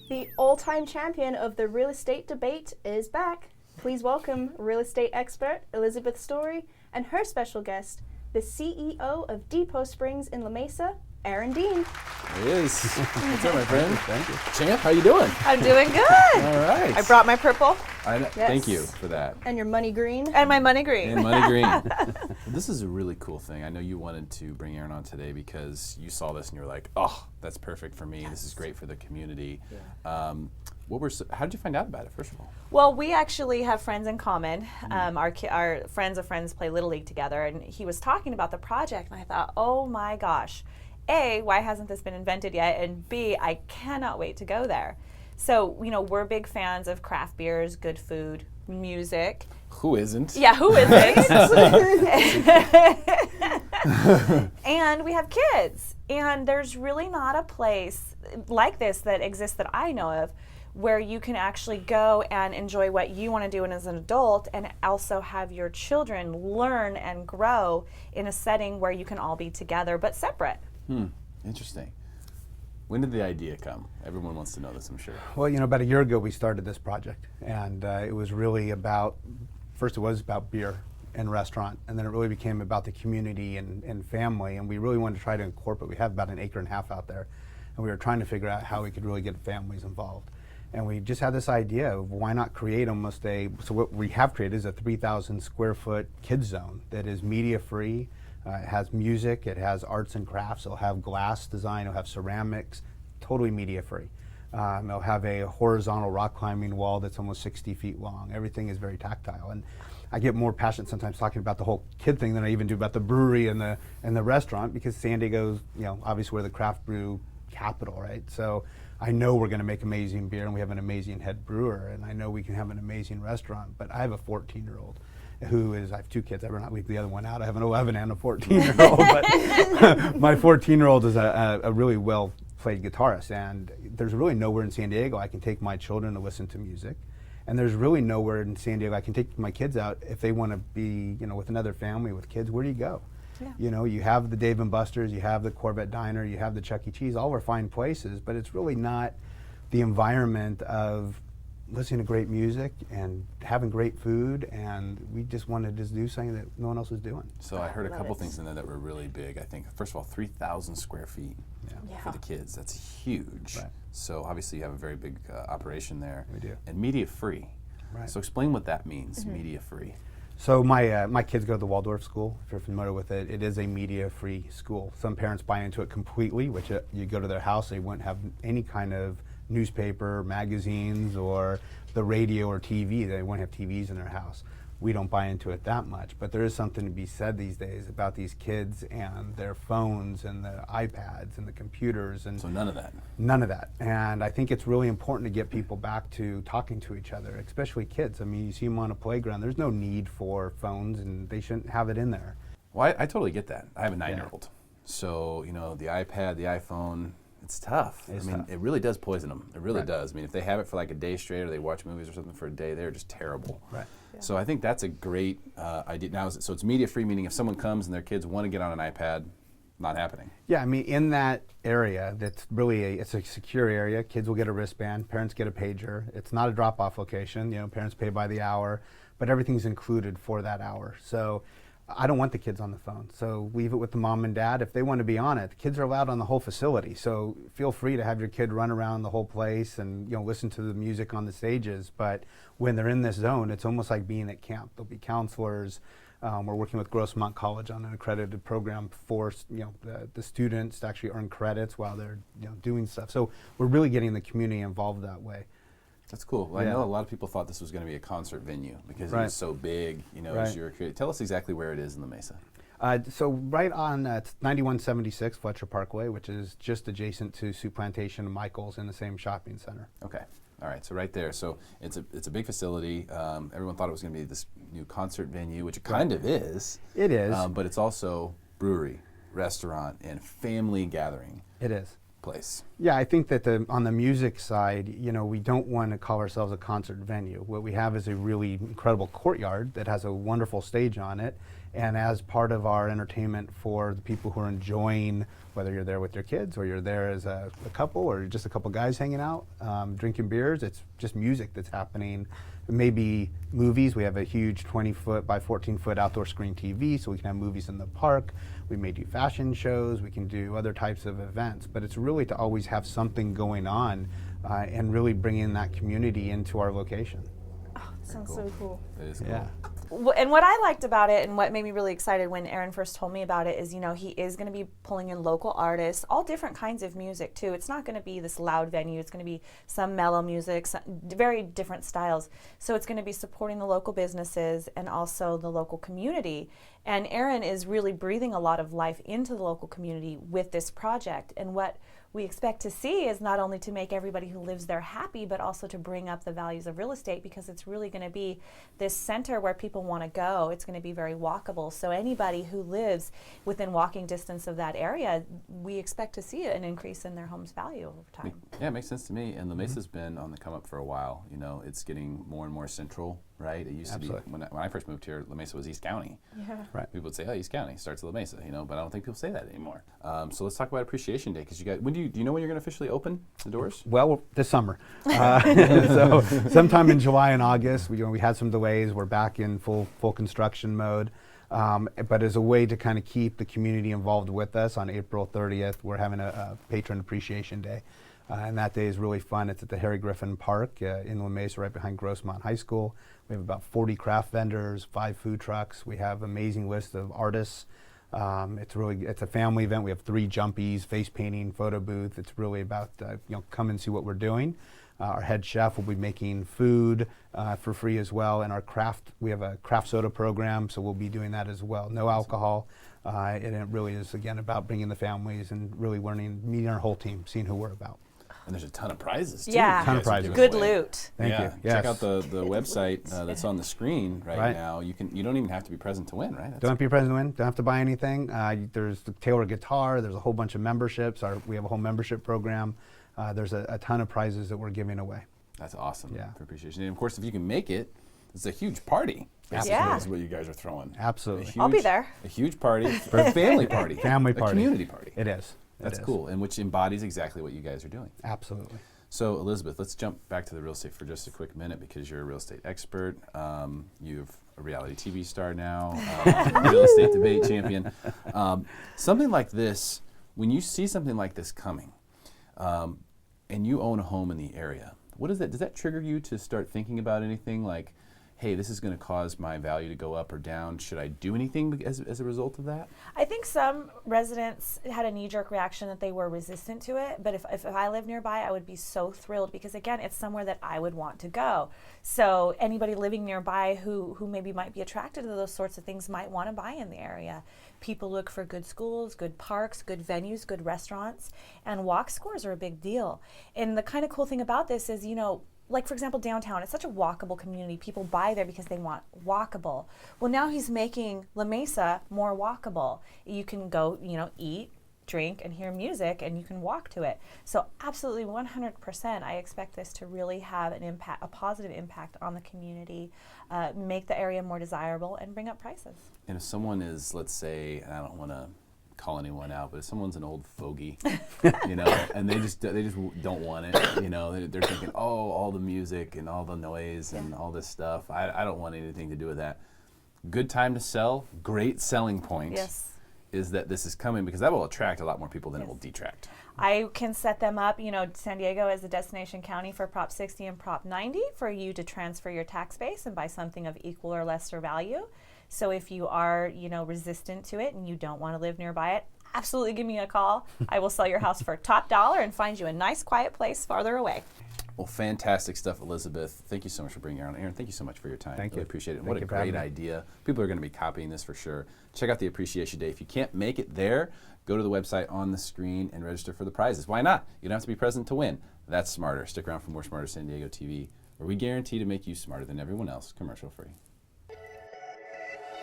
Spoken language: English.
The all-time champion of the real estate debate is back. Please welcome real estate expert Elizabeth Story and her special guest, the CEO of Depot Springs in La Mesa, Aaron Dean. There he is. What's up, my friend? Thank you. Champ, how you doing? I'm doing good. All right. I brought my purple Yes. Thank you for that. And your money green. and my money green. And money green. Well, this is a really cool thing. I know you wanted to bring Aaron on today because you saw this and you were like, oh, that's perfect for me. This is great for the community. Yeah. How did you find out about it, first of all? Well, we actually have friends in common. Our friends of friends play Little League together, and he was talking about the project, and I thought, oh my gosh, A, why hasn't this been invented yet? And B, I cannot wait to go there. So, you know, we're big fans of craft beers, good food, music. Who isn't? Yeah, who isn't? And we have kids. And there's really not a place like this that exists that I know of where you can actually go and enjoy what you want to do as an adult and also have your children learn and grow in a setting where you can all be together but separate. Interesting. When did the idea come? Everyone wants to know this, I'm sure. Well, you know, about a year ago we started this project, and it was really about, first it was about beer and restaurant, and then it really became about the community and family, and we really wanted to try to incorporate. We have about 1.5 acres out there, and we were trying to figure out how we could really get families involved. And we just had this idea of why not create almost so what we have created is a 3,000 square foot kids zone that is media free. It has music, it has arts and crafts, it'll have glass design, it'll have ceramics, totally media free. It'll have a horizontal rock climbing wall that's almost 60 feet long. Everything is very tactile. And I get more passionate sometimes talking about the whole kid thing than I even do about the brewery and the restaurant, because San Diego's, you know, obviously we're the craft brew capital, right? So I know we're gonna make amazing beer and we have an amazing head brewer, and I know we can have an amazing restaurant, but I have a 14-year-old. I have 2 kids, I better not leave the other one out. I have an 11 and a 14-year-old, but my 14-year-old is a really well-played guitarist, and there's really nowhere in San Diego I can take my children to listen to music, and there's really nowhere in San Diego I can take my kids out if they want to be, you know, with another family with kids. Where do you go? Yeah. You know, you have the Dave & Buster's, you have the Corvette Diner, you have the Chuck E. Cheese, all are fine places, but it's really not the environment of listening to great music and having great food, and we just wanted to do something that no one else was doing. So I heard a couple things in there that were really big. I think, first of all, 3,000 square feet for the kids. That's huge. Right. So obviously you have a very big operation there. We do. And media free. Right. So explain what that means, media free. So my kids go to the Waldorf school, if you're familiar with it. It is a media-free school. Some parents buy into it completely, which you go to their house, they wouldn't have any kind of newspaper, magazines, or the radio or TV. They won't have TVs in their house. We don't buy into it that much, but there is something to be said these days about these kids and their phones and the iPads and the computers. And so none of that? None of that. And I think it's really important to get people back to talking to each other, especially kids. I mean, you see them on a playground, there's no need for phones, and they shouldn't have it in there. Well, I totally get that. I have a 9-year-old. So, you know, the iPad, the iPhone, it's tough. It's tough. It really does poison them. It really Right. does. I mean, if they have it for like a day straight or they watch movies or something for a day, they're just terrible. Right. Yeah. So I think that's a great idea. Now, so it's media free, meaning if someone comes and their kids want to get on an iPad, not happening. Yeah, I mean, in that area, that's really it's a secure area. Kids will get a wristband, parents get a pager. It's not a drop-off location. You know, parents pay by the hour, but everything's included for that hour. So I don't want the kids on the phone. So leave it with the mom and dad. If they want to be on it, the kids are allowed on the whole facility. So feel free to have your kid run around the whole place and, you know, listen to the music on the stages. But when they're in this zone, it's almost like being at camp. There'll be counselors. We're working with Grossmont College on an accredited program for, you know, the students to actually earn credits while they're, you know, doing stuff. So we're really getting the community involved that way. That's cool. Well, Yeah. I know a lot of people thought this was going to be a concert venue because it Right. was so big. You know, Right. as you're creating. Tell us exactly where it is in the Mesa. So right on 9176 Fletcher Parkway, which is just adjacent to Sioux Plantation and Michael's in the same shopping center. Okay. All right. So right there. So it's a big facility. Everyone thought it was going to be this new concert venue, which it kind of is. It is. But it's also brewery, restaurant, and family gathering It is. place. Yeah, I think that on the music side, you know, we don't want to call ourselves a concert venue. What we have is a really incredible courtyard that has a wonderful stage on it, And as part of our entertainment for the people who are enjoying, whether you're there with your kids or you're there as a couple or just a couple guys hanging out, drinking beers, it's just music that's happening. Maybe movies. We have a huge 20-foot by 14-foot outdoor screen TV, so we can have movies in the park. We may do fashion shows. We can do other types of events. But it's really to always have something going on and really bringing that community into our location. Sounds so cool. It is cool. Yeah. And what I liked about it and what made me really excited when Aaron first told me about it is, you know, he is going to be pulling in local artists, all different kinds of music too. It's not going to be this loud venue. It's going to be some mellow music, some very different styles. So it's going to be supporting the local businesses and also the local community. And Aaron is really breathing a lot of life into the local community with this project. And what we expect to see is not only to make everybody who lives there happy, but also to bring up the values of real estate, because it's really going to be this center where people want to go. It's going to be very walkable. So anybody who lives within walking distance of that area, we expect to see an increase in their home's value over time. Yeah, it makes sense to me. And La Mesa's been on the come up for a while. You know, it's getting more and more central, right? It used Absolutely. to be, when I first moved here, La Mesa was East County. Yeah. Right. People would say, oh, East County starts at La Mesa, you know, but I don't think people say that anymore. So let's talk about Appreciation Day, because you guys, do you know when you're going to officially open the doors? Well, this summer. So sometime in July and August. We had some delays. We're back in full construction mode. But as a way to kind of keep the community involved with us, on April 30th, we're having a Patron Appreciation Day. And that day is really fun. It's at the Harry Griffin Park in La Mesa, right behind Grossmont High School. We have about 40 craft vendors, 5 food trucks. We have an amazing list of artists. It's a family event. We have 3 jumpies, face painting, photo booth. It's really about come and see what we're doing. Our head chef will be making food for free as well, and we have a craft soda program, so we'll be doing that as well. No alcohol, and it really is again about bringing the families and really meeting our whole team, seeing who we're about. And there's a ton of prizes, too. Yeah. you Ton of guys are prizes. giving Good away. loot. Thank yeah. you. Yes. Check out the website that's on the screen right Right. now. You don't even have to be present to win, right? Don't have to be present to win. Don't have to buy anything. There's the Taylor Guitar. There's a whole bunch of memberships. We have a whole membership program. There's a ton of prizes that we're giving away. That's awesome. Yeah. For Appreciation Day. And of course, if you can make it, it's a huge party. Basically, Yeah. is what you guys are throwing. Absolutely. A I'll be huge- there. A huge party for a family party. Family A party. community party. It is. That's It is. cool, and which embodies exactly what you guys are doing. Absolutely. So, Elizabeth, let's jump back to the real estate for just a quick minute, because you're a real estate expert. You're a reality TV star now, real estate debate champion. Something like this, when you see something like this coming, and you own a home in the area, what is that? Does that trigger you to start thinking about anything like, hey, this is going to cause my value to go up or down? Should I do anything as a result of that? I think some residents had a knee-jerk reaction that they were resistant to it, but if I lived nearby, I would be so thrilled, because again, it's somewhere that I would want to go. So anybody living nearby who maybe might be attracted to those sorts of things might want to buy in the area. People look for good schools, good parks, good venues, good restaurants, and walk scores are a big deal. And the kind of cool thing about this is, like for example, downtown, it's such a walkable community. People buy there because they want walkable. Well, now he's making La Mesa more walkable. You can go, eat, drink, and hear music, and you can walk to it. So absolutely 100%, I expect this to really have an impact, a positive impact on the community, make the area more desirable, and bring up prices. And if someone is, let's say, and I don't want to call anyone out, but if someone's an old fogey, and they just don't want it, they're thinking, oh, all the music and all the noise and all this stuff, I don't want anything to do with that. Good time to sell, great selling point. Yes. Is that this is coming, because that will attract a lot more people than it will detract. I can set them up, San Diego is the destination county for Prop 60 and Prop 90 for you to transfer your tax base and buy something of equal or lesser value. So if you are, resistant to it and you don't want to live nearby it, absolutely give me a call. I will sell your house for top dollar and find you a nice quiet place farther away. Well, fantastic stuff, Elizabeth. Thank you so much for bringing her on. Aaron, thank you so much for your time. Thank Really you. appreciate it. Thank What a you for having great me. idea. People are going to be copying this for sure. Check out the Appreciation Day. If you can't make it there, go to the website on the screen and register for the prizes. Why not? You don't have to be present to win. That's smarter. Stick around for more Smarter San Diego TV, where we guarantee to make you smarter than everyone else, commercial free.